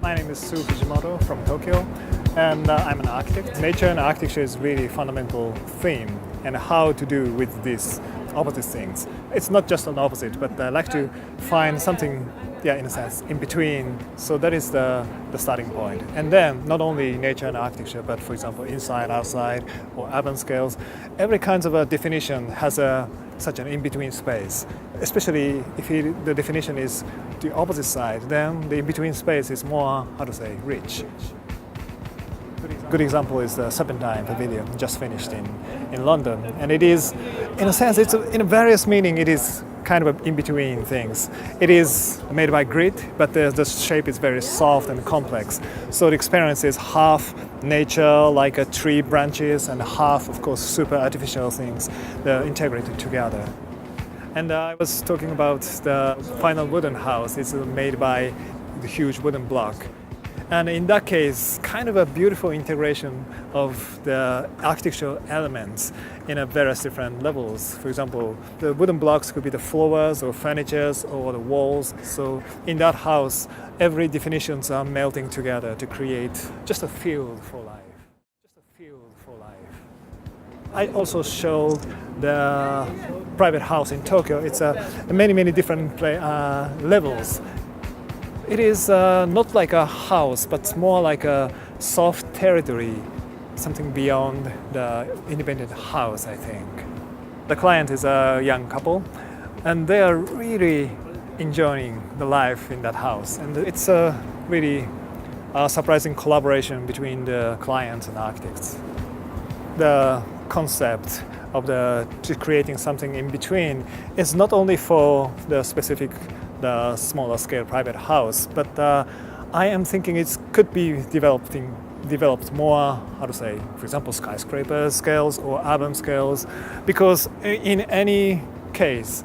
My name is Sou Fujimoto from Tokyo, and I'm an architect. Nature and architecture is really fundamental theme, and how to do with these opposite things. It's not just an opposite, but I like to find something, in a sense, in between. So that is the starting point. And then not only nature and architecture, but for example, inside, outside, or urban scales, every kind of a definition has such an in-between space. Especially if the definition is the opposite side, then the in-between space is more, rich. Good example is the Serpentine Pavilion, just finished in London. And it is, in a sense, in various meaning, it is kind of in between things. It is made by grit, but the shape is very soft and complex. So the experience is half nature, like a tree branches, and half, of course, super artificial things, integrated together. And I was talking about the final wooden house. It's made by the huge wooden block. And in that case, kind of a beautiful integration of the architectural elements in a various different levels. For example, the wooden blocks could be the floors or furnitures or the walls. So in that house, every definitions are melting together to create just a field for life. I also showed the private house in Tokyo. It's many different levels. It is not like a house, but more like a soft territory, something beyond the independent house, I think. The client is a young couple, and they are really enjoying the life in that house. And it's a really surprising collaboration between the clients and architects. The concept of creating something in between is not only for the smaller scale private house, but I am thinking it could be developed more, for example, skyscraper scales or urban scales, because in any case,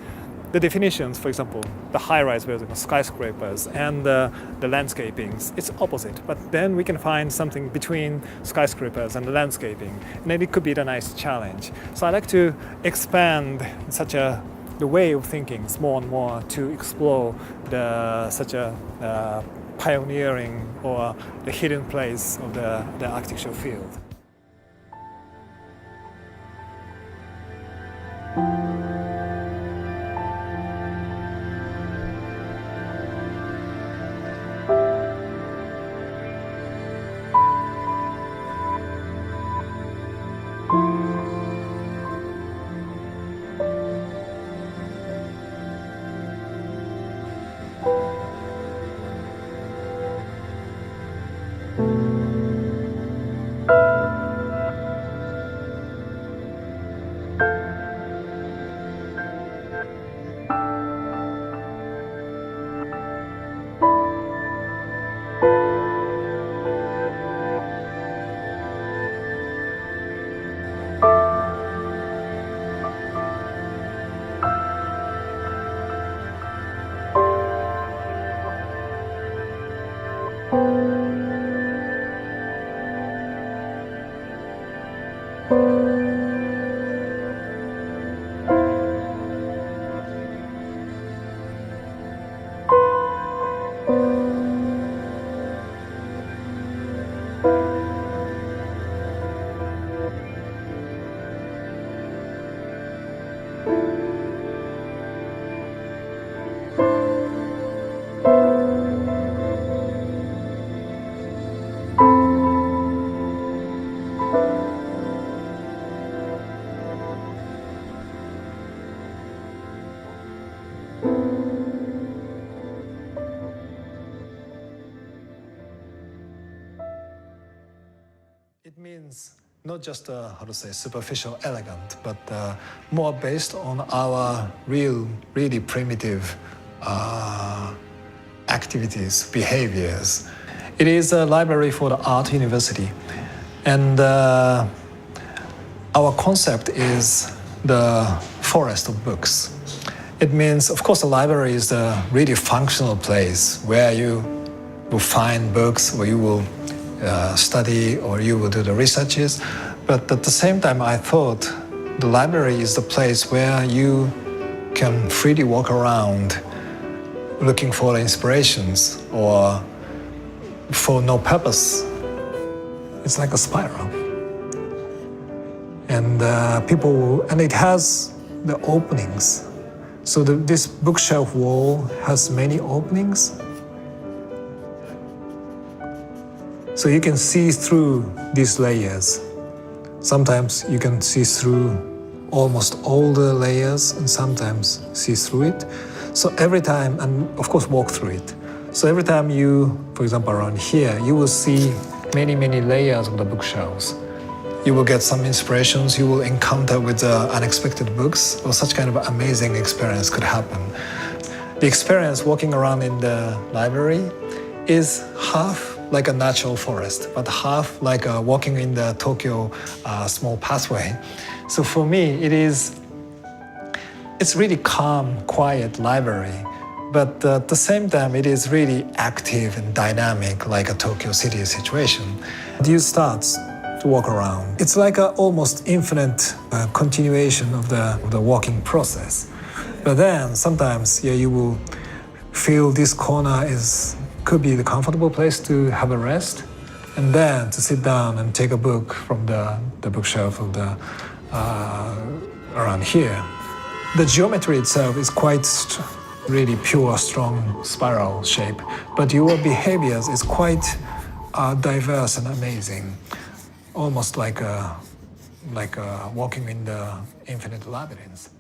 the definitions, for example, the high-rise buildings, skyscrapers, and the landscapings, it's opposite. But then we can find something between skyscrapers and the landscaping, and then it could be a nice challenge. So I like to expand the way of thinking more and more to explore such a pioneering or the hidden place of the architectural field. It means not just superficial elegant, but more based on our really primitive activities, behaviors. It is a library for the art university, and our concept is the forest of books. It means, of course, the library is the really functional place where you will find books, where you will study or you will do the researches. But at the same time, I thought the library is the place where you can freely walk around looking for inspirations or for no purpose. It's like a spiral. And and it has the openings. So this bookshelf wall has many openings. So you can see through these layers. Sometimes you can see through almost all the layers and sometimes see through it. So every time, and of course walk through it. So every time you, for example, around here, you will see many, many layers of the bookshelves. You will get some inspirations, you will encounter with unexpected books, or such kind of amazing experience could happen. The experience walking around in the library is half like a natural forest, but half like walking in the Tokyo small pathway. So for me, it's really calm, quiet library, but at the same time, it is really active and dynamic like a Tokyo city situation. You start to walk around. It's like an almost infinite continuation of the walking process. But then sometimes, you will feel this corner could be the comfortable place to have a rest, and then to sit down and take a book from the bookshelf of around here. The geometry itself is quite really pure, strong spiral shape, but your behaviors is quite diverse and amazing, almost like walking in the infinite labyrinth.